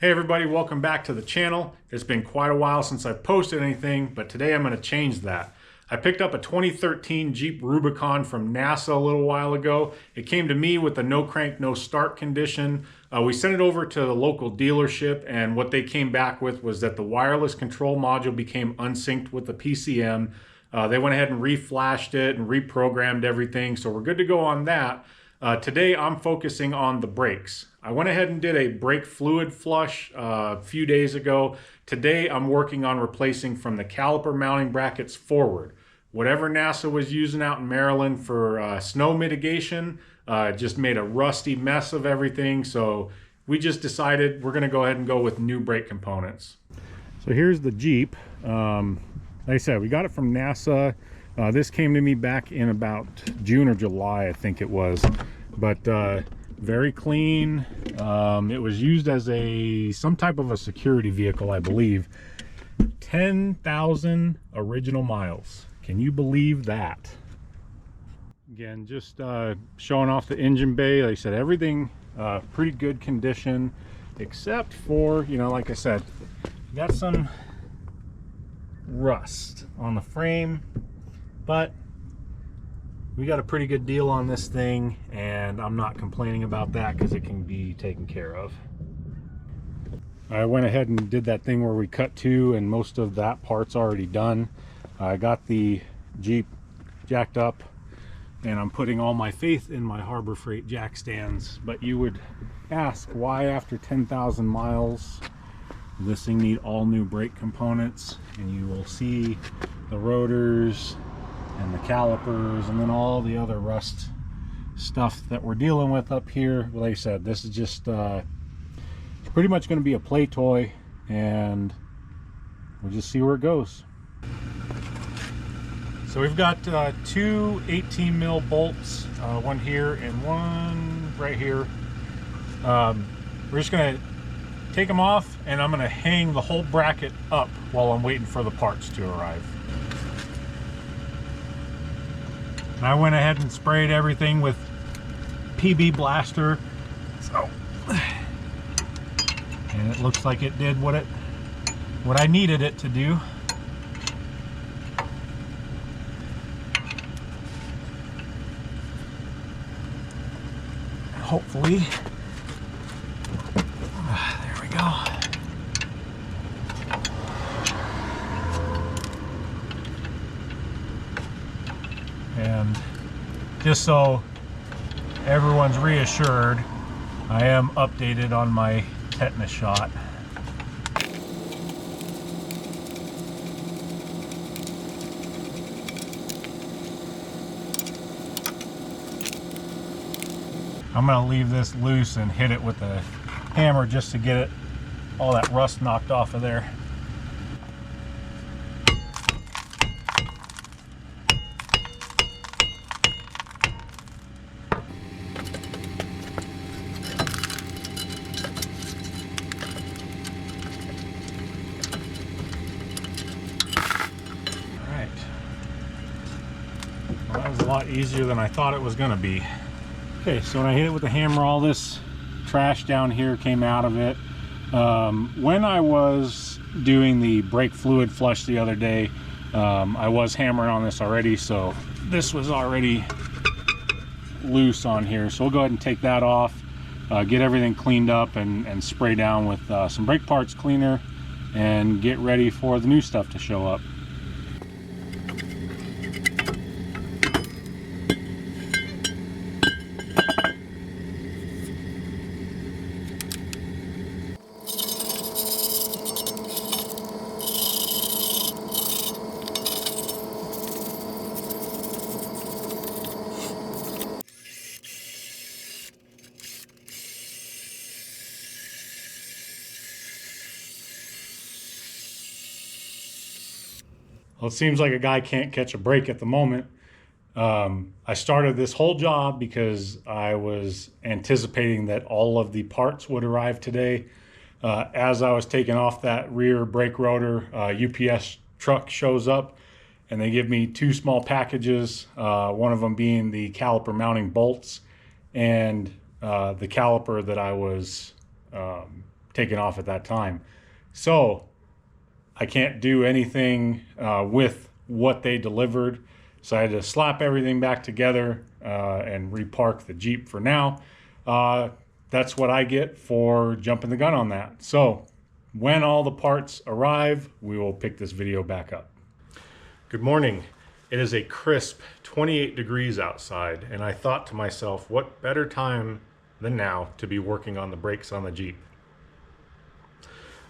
Hey everybody, welcome back to the channel. It's been quite a while since I've posted anything, but today I'm going to change that. I picked up a 2013 Jeep Rubicon from NASA a little while ago. It came to me with a no crank, no start condition. We sent it over to the local dealership, and what they came back with was that the wireless control module became unsynced with the PCM. They went ahead and reflashed it and reprogrammed everything, so we're good to go on that. Today I'm focusing on the brakes. I went ahead and did a brake fluid flush a few days ago. Today I'm working on replacing from the caliper mounting brackets forward. Whatever NASA was using out in Maryland for snow mitigation just made a rusty mess of everything, so we just decided we're going to go ahead and go with new brake components. So here's the Jeep. Like I said, we got it from NASA. This came to me back in about June or July, I think it was, but very clean. It was used as some type of a security vehicle, I believe. 10,000 original miles. Can you believe that? Again, just showing off the engine bay. Like I said, everything pretty good condition, except for, like I said, got some rust on the frame. But we got a pretty good deal on this thing, and I'm not complaining about that because it can be taken care of. I went ahead and did that thing where we cut to, and most of that part's already done. I got the Jeep jacked up, and I'm putting all my faith in my Harbor Freight jack stands. But you would ask, why after 10,000 miles does this thing need all new brake components? And you will see the rotors and the calipers and then all the other rust stuff that we're dealing with up here. Like I said, this is just pretty much going to be a play toy, and we'll just see where it goes. So we've got two 18 mil bolts, one here and one right here. We're just going to take them off, and I'm going to hang the whole bracket up while I'm waiting for the parts to arrive. I went ahead and sprayed everything with PB Blaster, and it looks like it did what I needed it to do. Hopefully, there we go. And just so everyone's reassured, I am updated on my tetanus shot. I'm going to leave this loose and hit it with a hammer just to get all that rust knocked off of there. That was a lot easier than I thought it was going to be. Okay, so when I hit it with the hammer, all this trash down here came out of it. When I was doing the brake fluid flush the other day, I was hammering on this already, so this was already loose on here. So we'll go ahead and take that off, get everything cleaned up, and spray down with some brake parts cleaner, and get ready for the new stuff to show up. Well, it seems like a guy can't catch a break at the moment. I started this whole job because I was anticipating that all of the parts would arrive today. As I was taking off that rear brake rotor, UPS truck shows up, and they give me two small packages, one of them being the caliper mounting bolts and the caliper that I was taken off at that time. So I can't do anything with what they delivered. So I had to slap everything back together and repark the Jeep for now. That's what I get for jumping the gun on that. So when all the parts arrive, we will pick this video back up. Good morning. It is a crisp 28 degrees outside, and I thought to myself, what better time than now to be working on the brakes on the Jeep.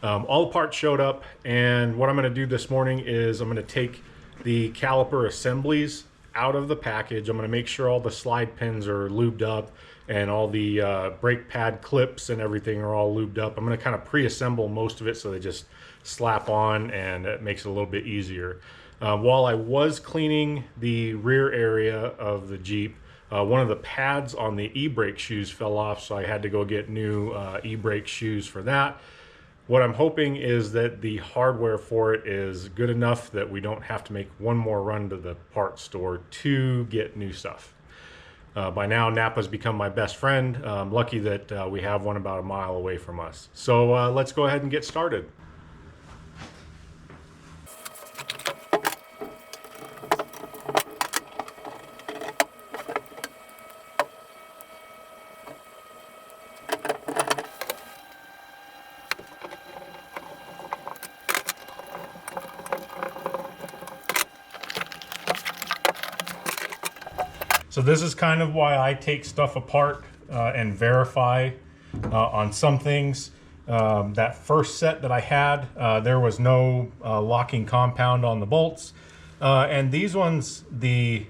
All the parts showed up, and what I'm going to do this morning is I'm going to take the caliper assemblies out of the package. I'm going to make sure all the slide pins are lubed up and all the brake pad clips and everything are all lubed up. I'm going to kind of pre-assemble most of it so they just slap on, and it makes it a little bit easier. While I was cleaning the rear area of the Jeep, one of the pads on the e-brake shoes fell off, so I had to go get new e-brake shoes for that. What I'm hoping is that the hardware for it is good enough that we don't have to make one more run to the parts store to get new stuff. By now, NAPA's become my best friend. I'm lucky that we have one about a mile away from us. So let's go ahead and get started. So this is kind of why I take stuff apart and verify on some things. That first set that I had, there was no locking compound on the bolts. And these ones, the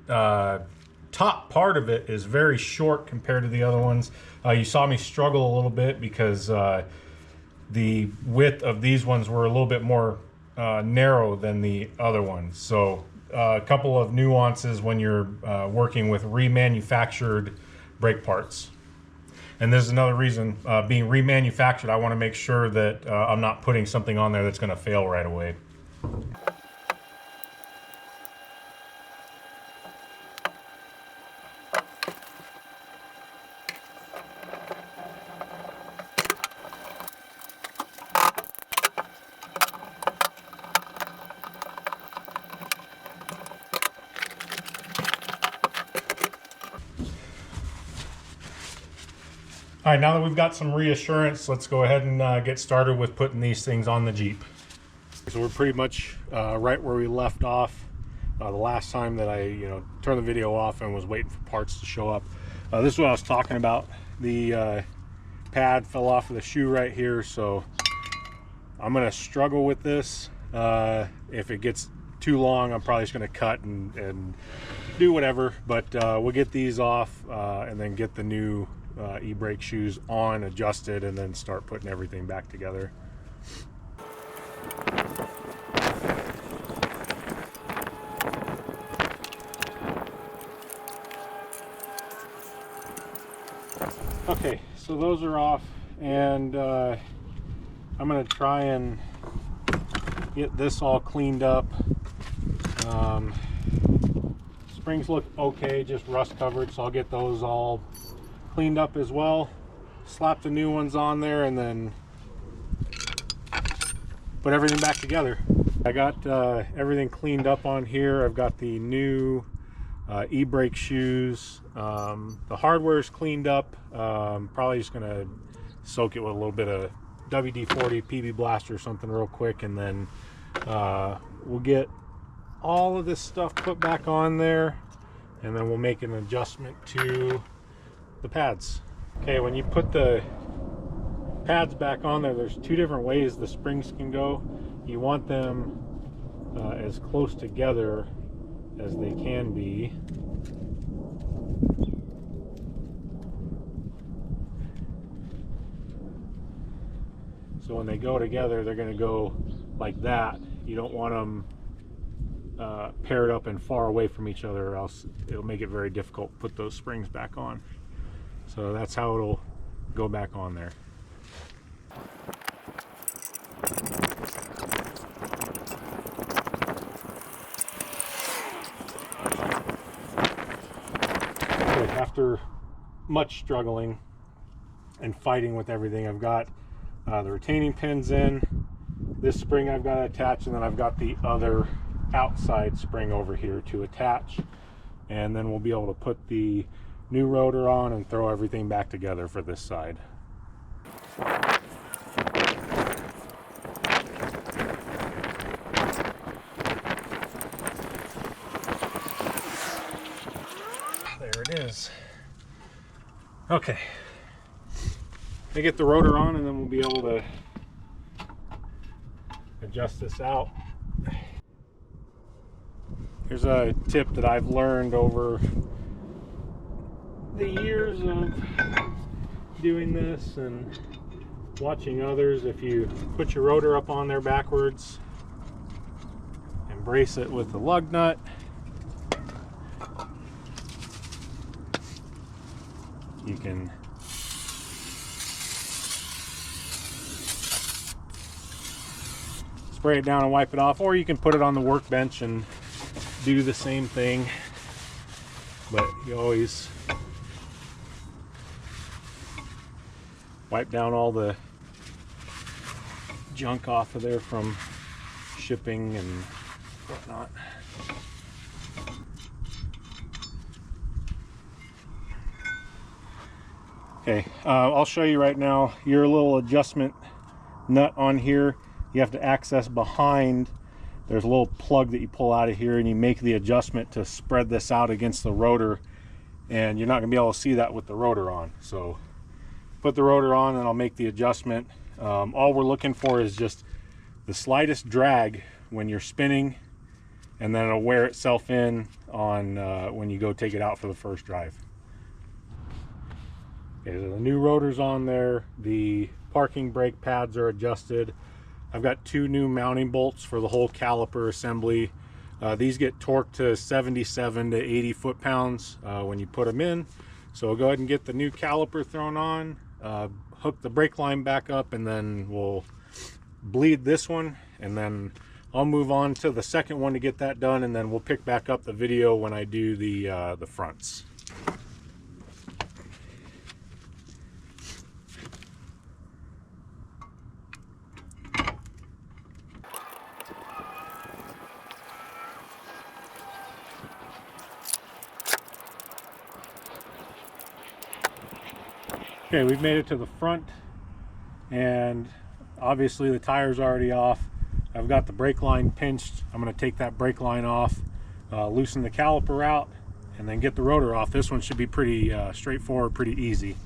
top part of it is very short compared to the other ones. You saw me struggle a little bit because the width of these ones were a little bit more narrow than the other ones. So a couple of nuances when you're working with remanufactured brake parts. And this is another reason, being remanufactured, I want to make sure that I'm not putting something on there that's going to fail right away. All right, now that we've got some reassurance, let's go ahead and get started with putting these things on the Jeep. So we're pretty much right where we left off the last time that I turned the video off and was waiting for parts to show up. This is what I was talking about. The pad fell off of the shoe right here, so I'm gonna struggle with this. If it gets too long, I'm probably just gonna cut and do whatever, but we'll get these off and then get the new e-brake shoes on, adjusted, and then start putting everything back together. Okay, so those are off, and I'm gonna try and get this all cleaned up. Springs look okay, just rust covered, so I'll get those all cleaned up as well. Slap the new ones on there and then put everything back together. I got everything cleaned up on here. I've got the new e-brake shoes. The hardware's cleaned up. Probably just gonna soak it with a little bit of WD-40 PB Blaster or something real quick, and then we'll get all of this stuff put back on there, and then we'll make an adjustment to the pads. Okay, when you put the pads back on there, there's two different ways the springs can go. You want them as close together as they can be. So when they go together, they're going to go like that. You don't want them paired up and far away from each other, or else it'll make it very difficult to put those springs back on. So that's how it'll go back on there. Okay, after much struggling and fighting with everything, I've got the retaining pins in. This spring I've got to attach, and then I've got the other outside spring over here to attach. And then we'll be able to put the new rotor on and throw everything back together for this side. There it is. Okay. They get the rotor on, and then we'll be able to adjust this out. Here's a tip that I've learned over the years of doing this and watching others. If you put your rotor up on there backwards and brace it with the lug nut, you can spray it down and wipe it off, or you can put it on the workbench and do the same thing, but you always wipe down all the junk off of there from shipping and whatnot. Okay, I'll show you right now your little adjustment nut on here. You have to access behind. There's a little plug that you pull out of here, and you make the adjustment to spread this out against the rotor, and you're not going to be able to see that with the rotor on. So put the rotor on and I'll make the adjustment. All we're looking for is just the slightest drag when you're spinning, and then it'll wear itself in on when you go take it out for the first drive. Okay, so the new rotor's on there. The parking brake pads are adjusted. I've got 2 new mounting bolts for the whole caliper assembly. These get torqued to 77 to 80 foot-pounds when you put them in. So we'll go ahead and get the new caliper thrown on, hook the brake line back up, and then we'll bleed this one, and then I'll move on to the second one to get that done, and then we'll pick back up the video when I do the fronts. Okay, we've made it to the front, and obviously the tire's already off. I've got the brake line pinched. I'm going to take that brake line off, loosen the caliper out, and then get the rotor off. This one should be pretty straightforward, pretty easy.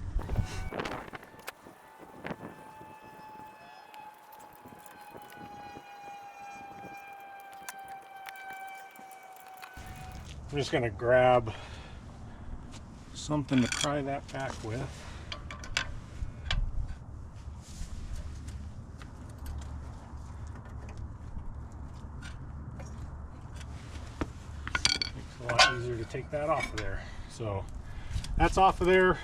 I'm just going to grab something to pry that back with. A lot easier to take that off of there. So that's off of there.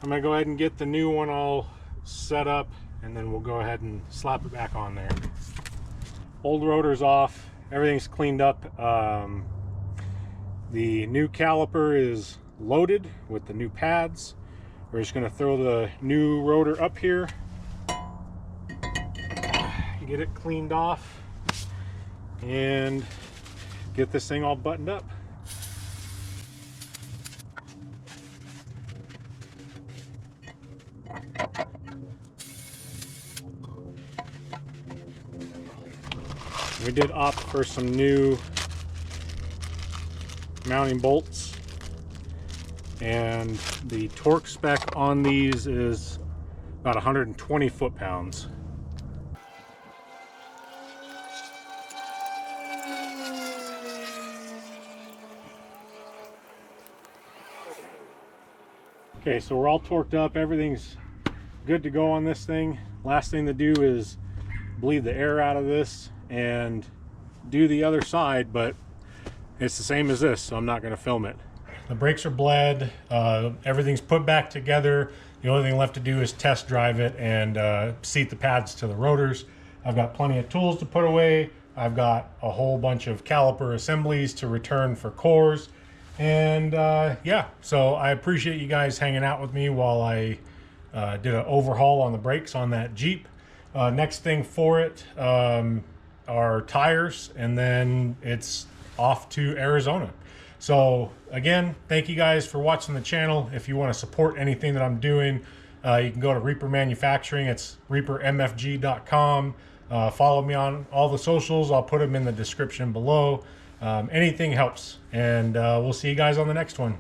I'm going to go ahead and get the new one all set up, and then we'll go ahead and slap it back on there. Old rotor's off. Everything's cleaned up. The new caliper is loaded with the new pads. We're just going to throw the new rotor up here, get it cleaned off, and get this thing all buttoned up. We did opt for some new mounting bolts, and the torque spec on these is about 120 foot-pounds. Okay, so we're all torqued up, everything's good to go on this thing. Last thing to do is bleed the air out of this and do the other side, but it's the same as this, so I'm not going to film it. The brakes are bled, everything's put back together. The only thing left to do is test drive it and seat the pads to the rotors. I've got plenty of tools to put away. I've got a whole bunch of caliper assemblies to return for cores. And yeah, so I appreciate you guys hanging out with me while I Did an overhaul on the brakes on that Jeep. Next thing for it are tires, and then it's off to Arizona. So again, thank you guys for watching the channel. If you want to support anything that I'm doing, you can go to Reaper Manufacturing. It's reapermfg.com. Follow me on all the socials. I'll put them in the description below. Anything helps, and we'll see you guys on the next one.